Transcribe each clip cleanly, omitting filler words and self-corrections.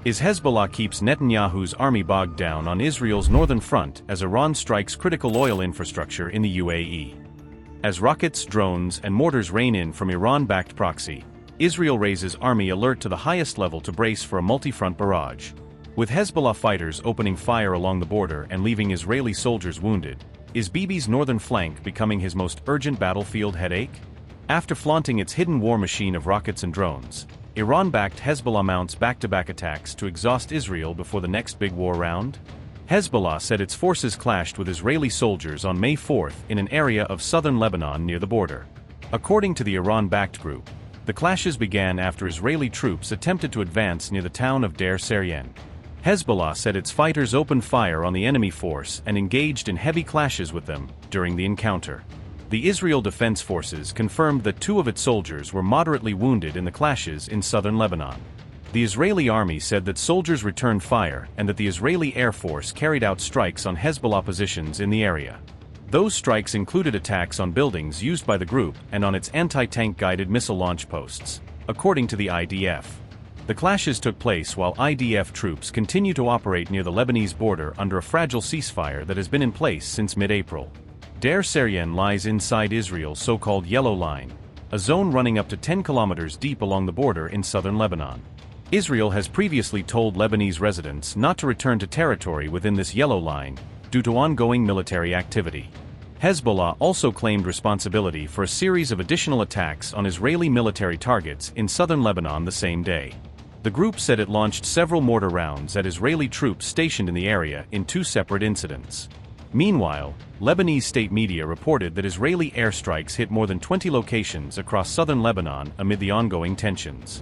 Is Hezbollah keeps Netanyahu's army bogged down on Israel's northern front as Iran strikes critical oil infrastructure in the UAE. As rockets, drones, and mortars rain in from Iran-backed Proxy, Israel raises army alert to the highest level to brace for a multi-front barrage. With Hezbollah fighters opening fire along the border and leaving Israeli soldiers wounded, is Bibi's northern flank becoming his most urgent battlefield headache? After flaunting its hidden war machine of rockets and drones, Iran-backed Hezbollah mounts back-to-back attacks to exhaust Israel before the next big war round? Hezbollah said its forces clashed with Israeli soldiers on May 4 in an area of southern Lebanon near the border. According to the Iran-backed group, the clashes began after Israeli troops attempted to advance near the town of Deir Seryan. Hezbollah said its fighters opened fire on the enemy force and engaged in heavy clashes with them during the encounter. The Israel Defense Forces confirmed that 2 of its soldiers were moderately wounded in the clashes in southern Lebanon. The Israeli army said that soldiers returned fire and that the Israeli Air Force carried out strikes on Hezbollah positions in the area. Those strikes included attacks on buildings used by the group and on its anti-tank guided missile launch posts, according to the IDF. The clashes took place while IDF troops continue to operate near the Lebanese border under a fragile ceasefire that has been in place since mid-April. Deir Seryan lies inside Israel's so-called Yellow Line, a zone running up to 10 kilometers deep along the border in southern Lebanon. Israel has previously told Lebanese residents not to return to territory within this Yellow Line due to ongoing military activity. Hezbollah also claimed responsibility for a series of additional attacks on Israeli military targets in southern Lebanon the same day. The group said it launched several mortar rounds at Israeli troops stationed in the area in 2 separate incidents. Meanwhile, Lebanese state media reported that Israeli airstrikes hit more than 20 locations across southern Lebanon amid the ongoing tensions.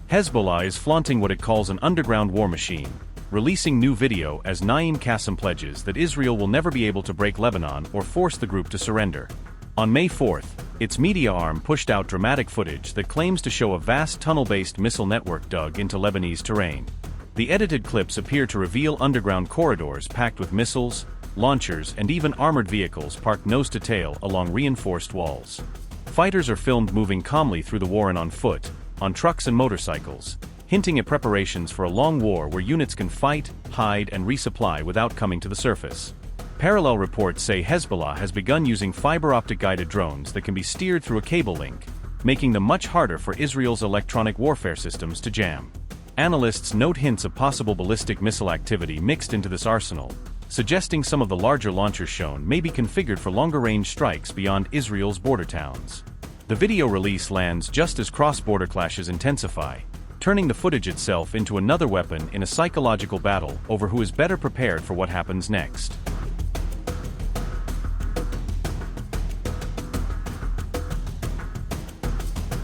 Hezbollah is flaunting what it calls an underground war machine, releasing new video as Naim Qassem pledges that Israel will never be able to break Lebanon or force the group to surrender. On May 4, its media arm pushed out dramatic footage that claims to show a vast tunnel-based missile network dug into Lebanese terrain. The edited clips appear to reveal underground corridors packed with missiles, launchers, and even armored vehicles parked nose to tail along reinforced walls. Fighters are filmed moving calmly through the war and on foot, on trucks and motorcycles, hinting at preparations for a long war where units can fight, hide, and resupply without coming to the surface. Parallel reports say Hezbollah has begun using fiber-optic guided drones that can be steered through a cable link, making them much harder for Israel's electronic warfare systems to jam. Analysts note hints of possible ballistic missile activity mixed into this arsenal, suggesting some of the larger launchers shown may be configured for longer-range strikes beyond Israel's border towns. The video release lands just as cross-border clashes intensify, turning the footage itself into another weapon in a psychological battle over who is better prepared for what happens next.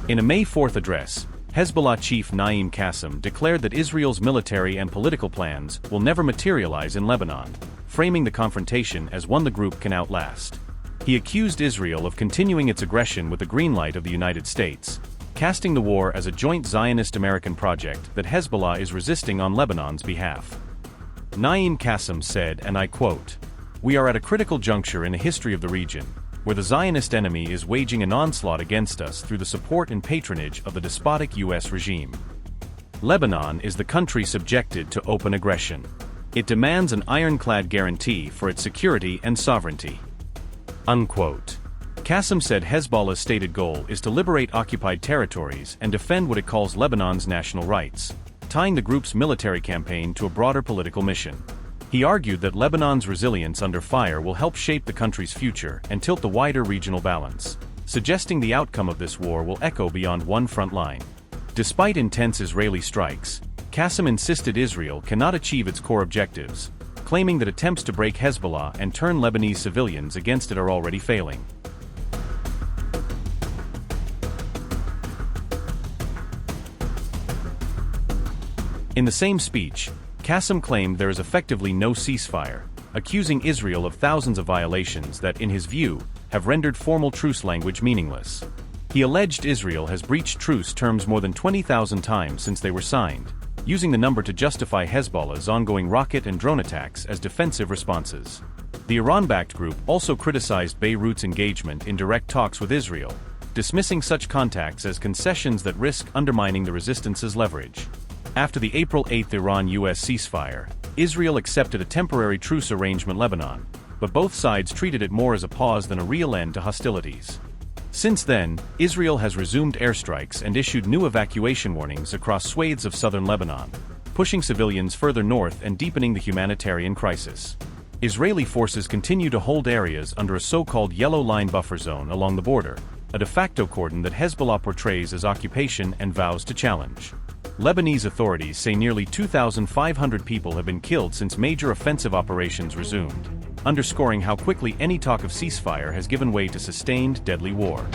In a May 4 address, Hezbollah chief Naim Qassem declared that Israel's military and political plans will never materialize in Lebanon, framing the confrontation as one the group can outlast. He accused Israel of continuing its aggression with the green light of the United States, casting the war as a joint Zionist-American project that Hezbollah is resisting on Lebanon's behalf. Naim Qassem said, and I quote, "We are at a critical juncture in the history of the region, where the Zionist enemy is waging an onslaught against us through the support and patronage of the despotic U.S. regime. Lebanon is the country subjected to open aggression. It demands an ironclad guarantee for its security and sovereignty." Unquote. Qassem said Hezbollah's stated goal is to liberate occupied territories and defend what it calls Lebanon's national rights, tying the group's military campaign to a broader political mission. He argued that Lebanon's resilience under fire will help shape the country's future and tilt the wider regional balance, suggesting the outcome of this war will echo beyond one front line. Despite intense Israeli strikes, Qassem insisted Israel cannot achieve its core objectives, claiming that attempts to break Hezbollah and turn Lebanese civilians against it are already failing. In the same speech, Qassem claimed there is effectively no ceasefire, accusing Israel of thousands of violations that, in his view, have rendered formal truce language meaningless. He alleged Israel has breached truce terms more than 20,000 times since they were signed, using the number to justify Hezbollah's ongoing rocket and drone attacks as defensive responses. The Iran-backed group also criticized Beirut's engagement in direct talks with Israel, dismissing such contacts as concessions that risk undermining the resistance's leverage. After the April 8 Iran-US ceasefire, Israel accepted a temporary truce arrangement in Lebanon, but both sides treated it more as a pause than a real end to hostilities. Since then, Israel has resumed airstrikes and issued new evacuation warnings across swathes of southern Lebanon, pushing civilians further north and deepening the humanitarian crisis. Israeli forces continue to hold areas under a so-called yellow line buffer zone along the border, a de facto cordon that Hezbollah portrays as occupation and vows to challenge. Lebanese authorities say nearly 2,500 people have been killed since major offensive operations resumed, underscoring how quickly any talk of ceasefire has given way to sustained, deadly war.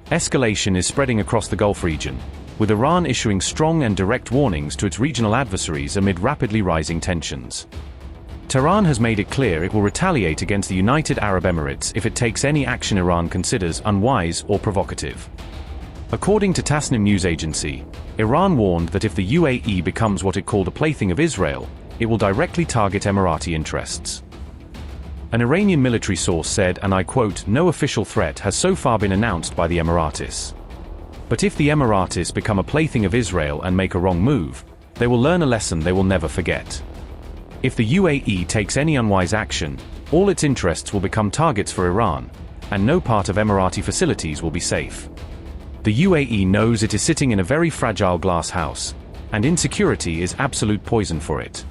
Escalation is spreading across the Gulf region, with Iran issuing strong and direct warnings to its regional adversaries amid rapidly rising tensions. Tehran has made it clear it will retaliate against the United Arab Emirates if it takes any action Iran considers unwise or provocative. According to Tasnim news agency, Iran warned that if the UAE becomes what it called a plaything of Israel, it will directly target Emirati interests. An Iranian military source said, and I quote, "No official threat has so far been announced by the Emiratis. But if the Emiratis become a plaything of Israel and make a wrong move, they will learn a lesson they will never forget. If the UAE takes any unwise action, all its interests will become targets for Iran, and no part of Emirati facilities will be safe. The UAE knows it is sitting in a very fragile glass house, and insecurity is absolute poison for it.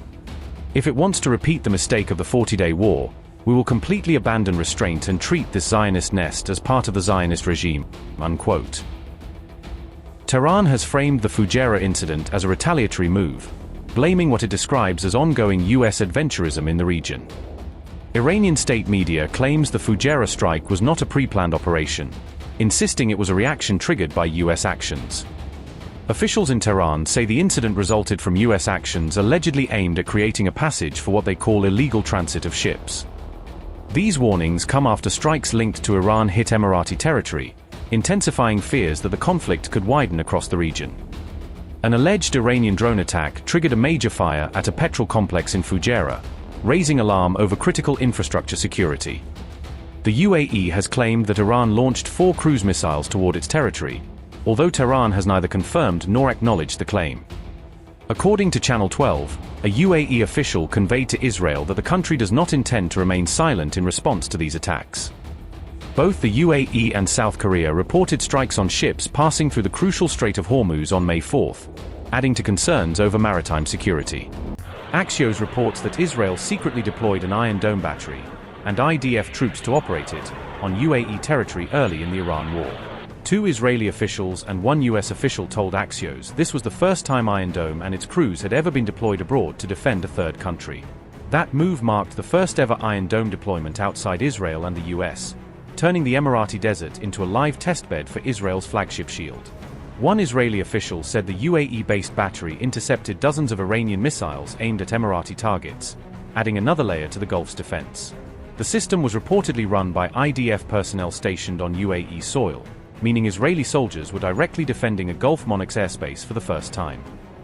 If it wants to repeat the mistake of the 40-day war, we will completely abandon restraint and treat this Zionist nest as part of the Zionist regime." Unquote. Tehran has framed the Fujairah incident as a retaliatory move, blaming what it describes as ongoing US adventurism in the region. Iranian state media claims the Fujairah strike was not a pre-planned operation, insisting it was a reaction triggered by US actions. Officials in Tehran say the incident resulted from US actions allegedly aimed at creating a passage for what they call illegal transit of ships. These warnings come after strikes linked to Iran hit Emirati territory, intensifying fears that the conflict could widen across the region. An alleged Iranian drone attack triggered a major fire at a petrol complex in Fujairah, raising alarm over critical infrastructure security. The UAE has claimed that Iran launched 4 cruise missiles toward its territory, although Tehran has neither confirmed nor acknowledged the claim. According to Channel 12, a UAE official conveyed to Israel that the country does not intend to remain silent in response to these attacks. Both the UAE and South Korea reported strikes on ships passing through the crucial Strait of Hormuz on May 4, adding to concerns over maritime security. Axios reports that Israel secretly deployed an Iron Dome battery and IDF troops to operate it on UAE territory early in the Iran war. 2 Israeli officials and 1 US official told Axios this was the first time Iron Dome and its crews had ever been deployed abroad to defend a third country. That move marked the first ever Iron Dome deployment outside Israel and the US, turning the Emirati desert into a live testbed for Israel's flagship shield. One Israeli official said the UAE-based battery intercepted dozens of Iranian missiles aimed at Emirati targets, adding another layer to the Gulf's defense. The system was reportedly run by IDF personnel stationed on UAE soil, meaning Israeli soldiers were directly defending a Gulf monarch's airspace for the first time.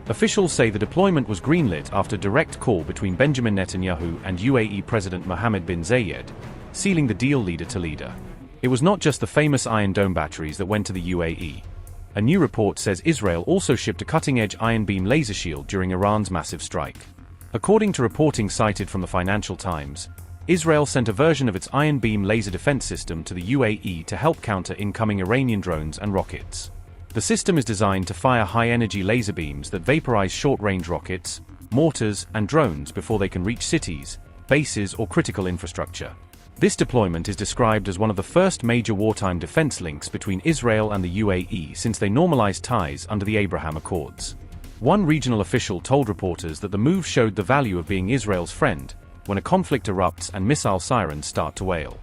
Officials say the deployment was greenlit after a direct call between Benjamin Netanyahu and UAE President Mohammed bin Zayed, sealing the deal leader to leader. It was not just the famous Iron Dome batteries that went to the UAE. A new report says Israel also shipped a cutting-edge iron beam laser shield during Iran's massive strike. According to reporting cited from the Financial Times, Israel sent a version of its iron beam laser defense system to the UAE to help counter incoming Iranian drones and rockets. The system is designed to fire high-energy laser beams that vaporize short-range rockets, mortars, and drones before they can reach cities, bases, or critical infrastructure. This deployment is described as one of the first major wartime defense links between Israel and the UAE since they normalized ties under the Abraham Accords. One regional official told reporters that the move showed the value of being Israel's friend when a conflict erupts and missile sirens start to wail.